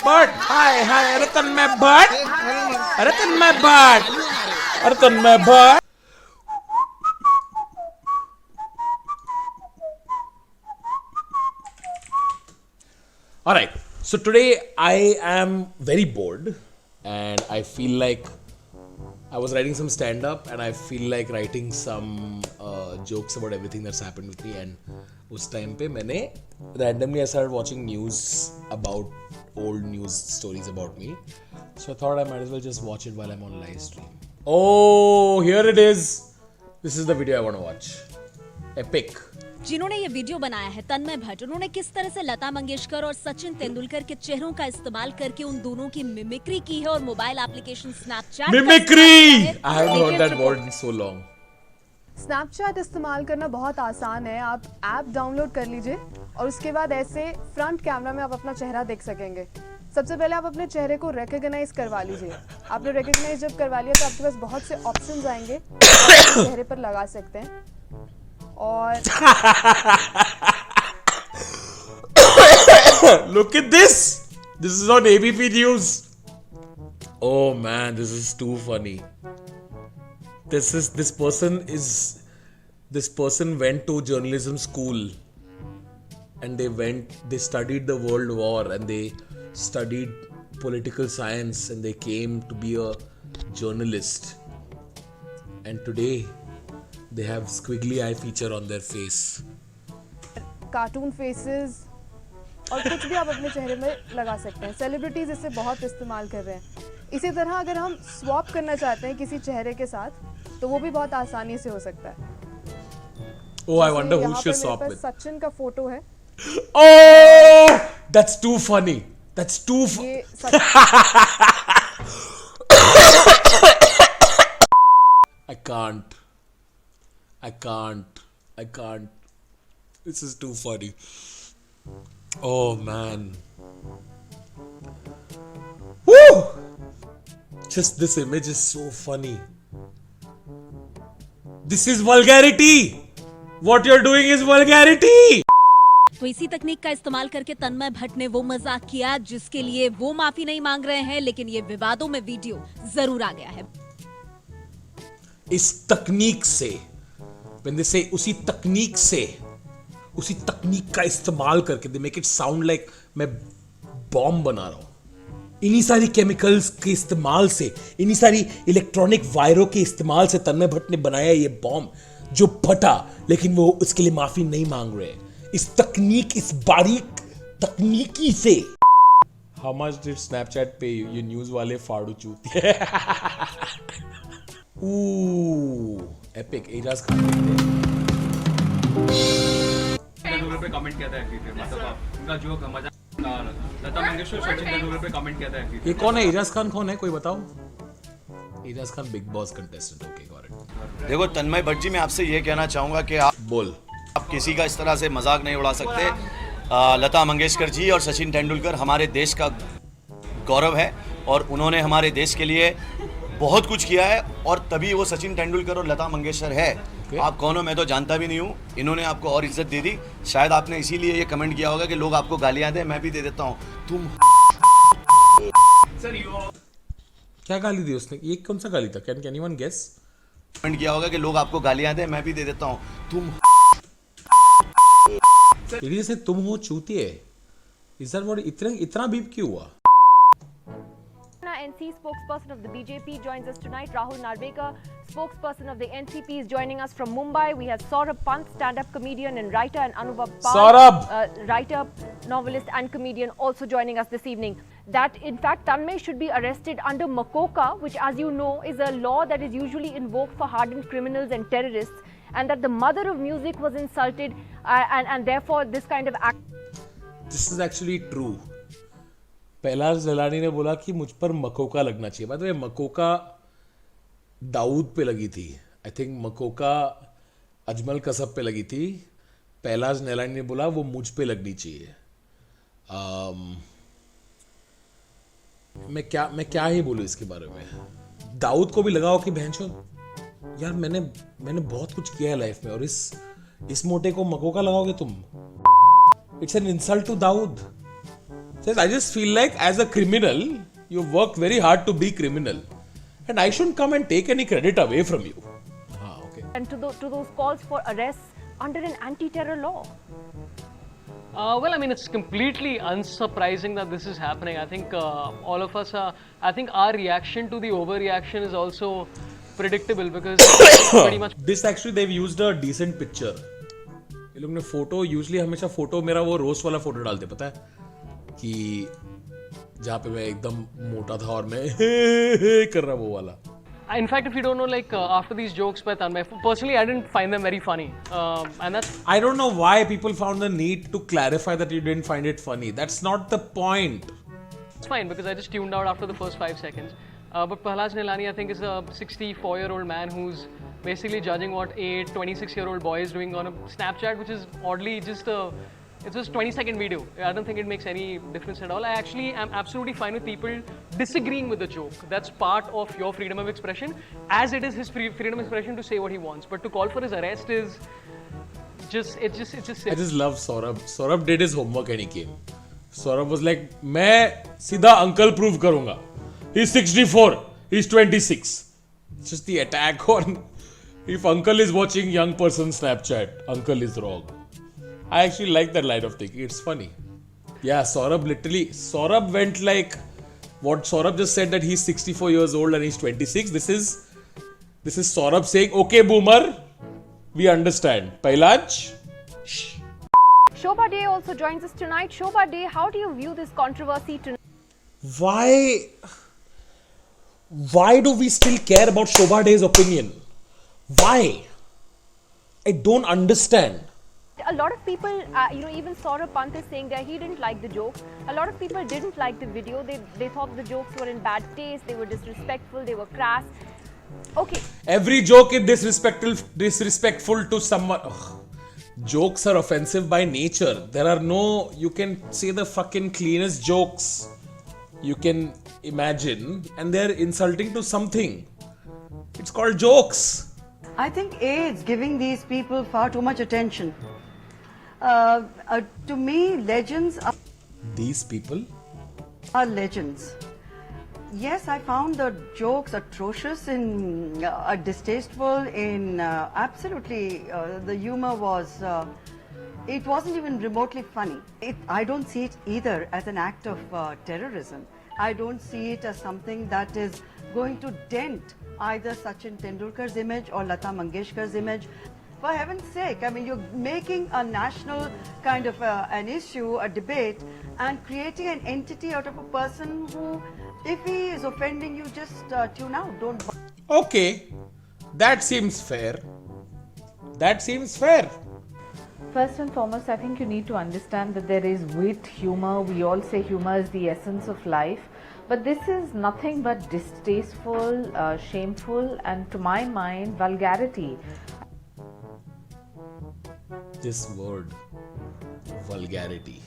But हाय हाय अरे तन्मय भट्ट अरे तन्मय भट्ट अरे तन्मय Bhatt All right, so today I am very bored and I feel like I was writing some stand up and I feel like writing some jokes about everything that's happened with me. And उस time पे मैंने randomly I started watching news about old news stories about me. So I thought I might as well just watch it while I'm on live stream. Oh, here it is. This is the video I want to watch. Epic. जिन्होंने ये video बनाया है तन्मय भट्ट, उन्होंने किस तरह से लता मंगेशकर और सचिन तेंदुलकर के चेहरों का इस्तेमाल करके उन दोनों की मिमिक्री की है और mobile application Snapchat Mimicry! I haven't heard that word in so long. Snapchat इस्तेमाल करना बहुत आसान है। आप ऐप डाउनलोड कर लीजिए और उसके बाद ऐसे फ्रंट कैमरा में आप अपना चेहरा देख सकेंगे। सबसे पहले आप अपने चेहरे को रिकॉग्नाइज करवा लीजिए। आपने रिकॉग्नाइज जब करवा लिया तो आपके पास बहुत से ऑप्शंस आएंगे आप चेहरे पर लगा सकते हैं। और Look at this. This is on ABP News. Oh man, this is too funny. This person went to journalism school and they studied the World War and they studied political science and they came to be a journalist. And today they have squiggly eye feature on their face. Cartoon faces और कुछ भी आप अपने चेहरे में लगा सकते हैं। सेलिब्रिटीज इसे बहुत इस्तेमाल कर रहे हैं। इसी तरह अगर हम स्वैप करना चाहते हैं किसी चेहरे के साथ तो वो भी बहुत आसानी से हो सकता है। Oh, I wonder who she'll swap with. Sachin का फोटो है। Oh, that's too funny. That's too ये I can't. This is too funny. Oh man. Woo! Just this image is so funny. This is vulgarity. What you're doing is vulgarity. तो इसी तकनीक का इस्तेमाल करके तन्मय भट्ट ने वो मजाक किया जिसके लिए वो माफी नहीं मांग रहे हैं, लेकिन ये विवादों में वीडियो जरूर आ गया है। इस तकनीक से when they say उसी तकनीक का इस्तेमाल करके they make it sound like मैं बॉम्ब बना रहा हूं। इन्हीं सारी केमिकल्स के इस्तेमाल से, इन्हीं सारी इलेक्ट्रॉनिक वायरों के इस्तेमाल से तन्मय भट्ट ने बनाया ये बॉम्ब जो फटा, लेकिन वो उसके लिए माफी नहीं मांग रहे। इस बारीक तकनीकी से। How much did Snapchat pay you? ये न्यूज वाले फाड़ू चूतिए। एपिक। एजाज खान तेंदुलकर पे कमेंट किया था मतलब उनका जो मजाक लता मंगेशकर सचिन तेंदुलकर पे कमेंट किया था। ये कौन है? एजाज खान कौन है? कोई बताओ। Ajaz Khan Bigg Boss contestant. Okay, got it. देखो तन्मय भट्ट जी, मैं आपसे ये कहना चाहूंगा कि आप किसी का इस तरह से मजाक नहीं उड़ा सकते। लता मंगेशकर जी और सचिन तेंदुलकर हमारे देश का गौरव है और उन्होंने हमारे देश के लिए बहुत कुछ किया है और तभी वो सचिन तेंदुलकर और लता मंगेशकर है। आप कौन हो मैं तो जानता भी नहीं हूँ। इन्होंने आपको और इज्जत दे दी। शायद आपने इसीलिए ये कमेंट किया होगा कि लोग आपको गालियां दें, मैं भी दे देता हूँ। तुम क्या गाली दी उसने? ये कौन सा गाली था? Can anyone guess? कमेंट किया होगा कि लोग आपको गालियां दें, मैं भी दे देता हूँ। तुम से तुम हो चूतिए। इस इतना बीप क्यों हुआ? NC spokesperson of the BJP joins us tonight. Rahul Narvekar, spokesperson of the NCP, is joining us from Mumbai. We have Saurabh Pant, stand-up comedian and writer, and Anubhav Pal, Saurabh! Writer, novelist and comedian, also joining us this evening. That, in fact, Tanmay should be arrested under Makoka, which, as you know, is a law that is usually invoked for hardened criminals and terrorists, and that the mother of music was insulted, and therefore this kind of act. This is actually true. Pahlaj जलानी ने बोला कि मुझ पर मकोका लगना चाहिए। बाद में मकोका दाऊद पे लगी थी। आई थिंक मकोका अजमल कसब पे लगी थी। पहलाज जलानी ने बोला वो मुझ पे लगनी चाहिए। मैं क्या ही बोलूं इसके बारे में। दाऊद को भी लगाओ कि बहनचोद यार मैंने बहुत कुछ किया है लाइफ में और इस मोटे को मकोका लगाओगे तुम। It's an insult to Dawood. says, I just feel like as a criminal, you've worked very hard to be criminal. And I shouldn't come and take any credit away from you. Ah, okay. And to those calls for arrests under an anti-terror law. Well, I mean, it's completely unsurprising that this is happening. I think all of us are, I think our reaction to the overreaction is also predictable because pretty much. This actually, they've used a decent picture. ये लोग ने photo usually हमेशा photo मेरा वो roast वाला photo डालते पता है कि जहाँ पे मैं एकदम मोटा था और मैं कर रहा वो वाला. In fact, if you don't know, like after these jokes by Tanmay, personally, I didn't find them very funny, and that's. I don't know why people found the need to clarify that you didn't find it funny. That's not the point. It's fine because I just tuned out after the first 5 seconds. But Prahlad Nilani, I think, is a 64-year-old man who's basically judging what a 26-year-old boy is doing on a Snapchat, which is oddly just it's just 20-second video. I don't think it makes any difference at all. I actually am absolutely fine with people disagreeing with the joke. That's part of your freedom of expression, as it is his freedom of expression to say what he wants. But to call for his arrest is just I just love Saurabh. Saurabh did his homework and he came. Saurabh was like, मैं सीधा uncle prove करूँगा. He's 64. He's 26. It's just the attack on if uncle is watching young person Snapchat, uncle is wrong. I actually like that line of thinking. It's funny. Yeah, Saurabh went like what Saurabh just said, that he's 64 years old and he's 26. This is Saurabh saying, okay, boomer, we understand. Pailaj. Shh. Shobha Dey also joins us tonight. Shobha Dey, how do you view this controversy tonight? Why do we still care about Shobha Dey's opinion? Why? I don't understand. A lot of people, even Saurabh Pant is saying that he didn't like the joke. A lot of people didn't like the video. They thought the jokes were in bad taste. They were disrespectful. They were crass. Okay. Every joke is disrespectful to someone. Ugh. Jokes are offensive by nature. You can say the fucking cleanest jokes you can imagine and they're insulting to something. It's called jokes. I think it's giving these people far too much attention. To me, legends These people? are legends. Yes, I found the jokes atrocious and distasteful. Absolutely, the humor was. It wasn't even remotely funny. I don't see it either as an act of terrorism. I don't see it as something that is going to dent either Sachin Tendulkar's image or Lata Mangeshkar's image. For heaven's sake, I mean, you're making a national kind of an issue, a debate, and creating an entity out of a person who, if he is offending you, just tune out. Don't. Okay, that seems fair. First and foremost, I think you need to understand that there is wit, humor. We all say humor is the essence of life. But this is nothing but distasteful, shameful, and to my mind, vulgarity. This word, vulgarity.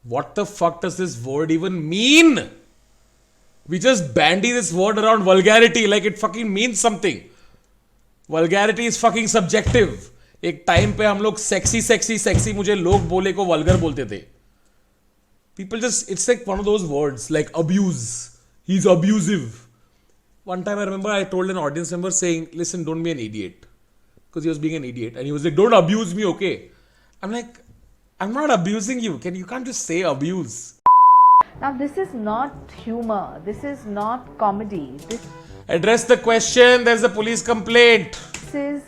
What the fuck does this word even mean? We just bandy this word around vulgarity like it fucking means something. Vulgarity is fucking subjective. एक time पे हम लोग sexy मुझे लोग बोले को vulgar बोलते थे. People just, it's like one of those words like abuse. He's abusive. One time I remember I told an audience member saying, listen, don't be an idiot. Because he was being an idiot. And he was like, don't abuse me, okay? I'm like, I'm not abusing you. You can't just say abuse. Now, this is not humor. This is not comedy. Address the question. There's a police complaint. This is,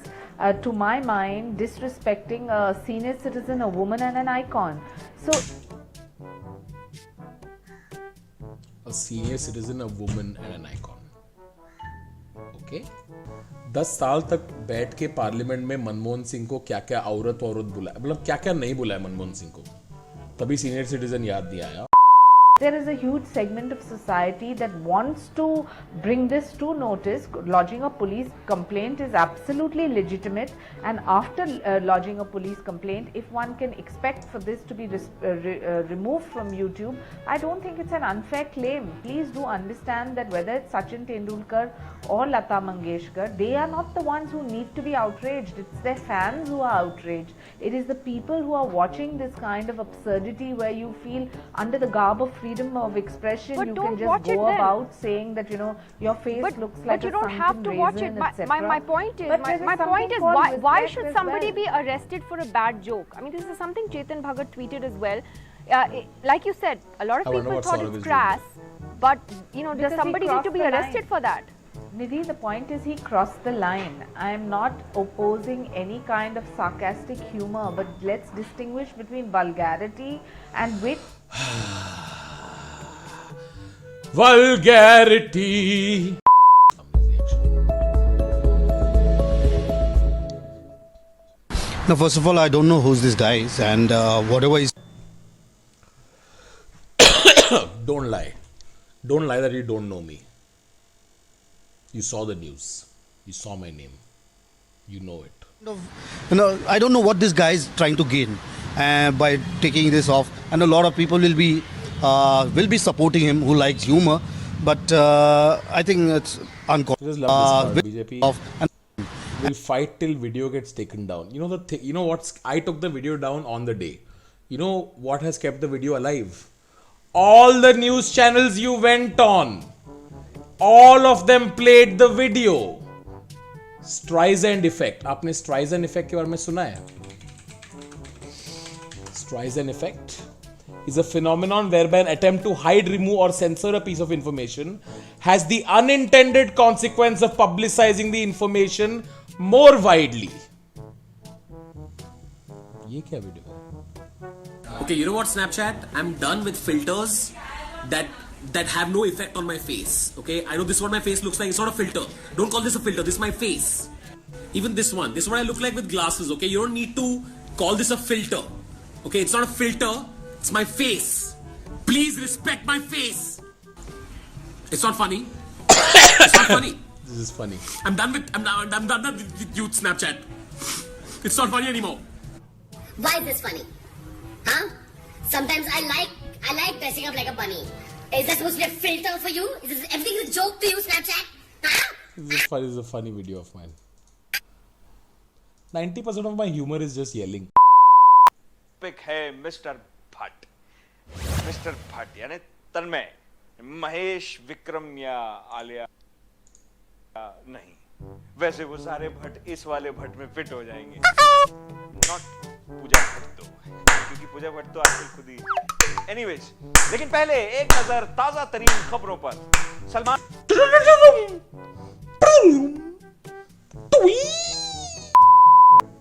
to my mind, disrespecting a senior citizen, a woman, and an icon. So, a senior citizen, a woman, and an icon. Okay? 10 साल तक बैठ के parliament में मनमोहन सिंह को क्या क्या औरत बुलाया, मतलब क्या क्या नहीं बुलाया मनमोहन सिंह को, तभी सीनियर सिटीजन याद नहीं आया. there is a huge segment of society that wants to bring this to notice. Lodging a police complaint is absolutely legitimate, and after lodging a police complaint, if one can expect for this to be removed from YouTube, I don't think it's an unfair claim. Please do understand that whether it's Sachin Tendulkar or Lata Mangeshkar, they are not the ones who need to be outraged. It's their fans who are outraged. It is the people who are watching this kind of absurdity where you feel under the garb of freedom of expression, But you don't can just watch it go then. about saying that, you know, your face looks like but you a don't have sunken to watch it. raisin, My etc. point is, But there my point something is, called why respect should as somebody well. be arrested for a bad joke? I mean, this is something Chetan Bhagat tweeted as well. Like you said, a lot of I wonder people what thought Saurav it's is crass, but you know, does Because he somebody need to crossed be the arrested line. for that? Nidhi, the point is he crossed the line. I am not opposing any kind of sarcastic humor, but let's distinguish between vulgarity and wit. Vulgarity. Now, first of all, I don't know who's this guy is, and whatever is. Don't lie. Don't lie that you don't know me. You saw the news. You saw my name. You know it. You know, I don't know what this guy is trying to gain by taking this off, and a lot of people will be supporting him who likes humor, but I think it's uncalled. I just love this part. BJP will fight till video gets taken down. You know the thing. You know what's? I took the video down on the day. You know what has kept the video alive? All the news channels you went on, all of them played the video. Streisand effect. आपने Streisand effect के बारे में सुना है? Streisand effect is a phenomenon whereby an attempt to hide, remove or censor a piece of information has the unintended consequence of publicizing the information more widely. ये क्या video है? Okay, you know what, Snapchat? I'm done with filters that have no effect on my face. Okay, I know this is what my face looks like. It's not a filter. Don't call this a filter. This is my face. Even this one I look like with glasses. Okay, you don't need to call this a filter. Okay, it's not a filter. It's my face. Please respect my face. It's not funny. It's not funny. This is funny. I'm done with youth Snapchat. It's not funny anymore. Why is this funny? Huh? Sometimes I like dressing up like a bunny. Is that supposed to be a filter for you? Is this, everything is a joke to you, Snapchat? Huh? This is a funny video of mine. 90% of my humor is just yelling. Pic है mister Bhat यानी तन्मय, महेश, विक्रम या आलिया नहीं, वैसे वो सारे भट्ट इस वाले भट्ट में फिट हो जाएंगे, नॉट पूजा भट्ट तो, क्योंकि पूजा भट्ट तो आजकल खुद ही। एनीवेज, लेकिन पहले एक नजर ताजा तरीन खबरों पर। Salman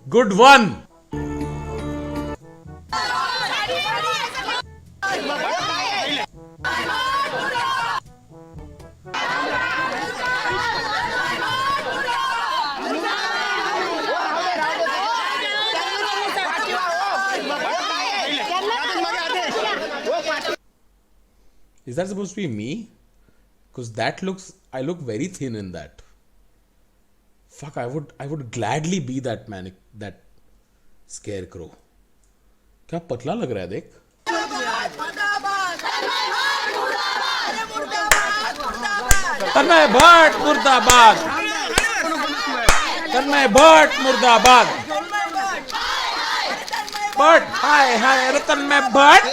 Good one. Is that supposed to be me? Because I look very thin in that. Fuck, I would gladly be that man, that scarecrow. क्या पतला लग रहा है देख. तन्मय भट्ट मुर्दाबाद. तन्मय भट्ट मुर्दाबाद. भट्ट हाय अरे तन्मय भट्ट.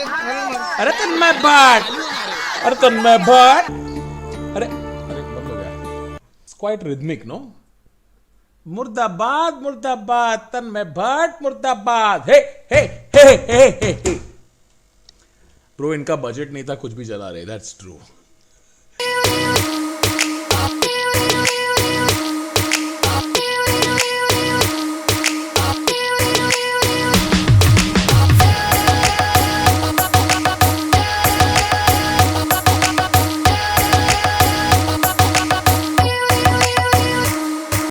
अरे तन्मय भट्ट. अरे तन्मय भट्ट. अरे बंद हो गया. It's quite rhythmic, no? मुर्दाबाद मुर्दाबाद तन्मय भट्ट मुर्दाबाद. हे हे हे हे हे. ब्रो इनका बजट नहीं था, कुछ भी चला रहे. That's true.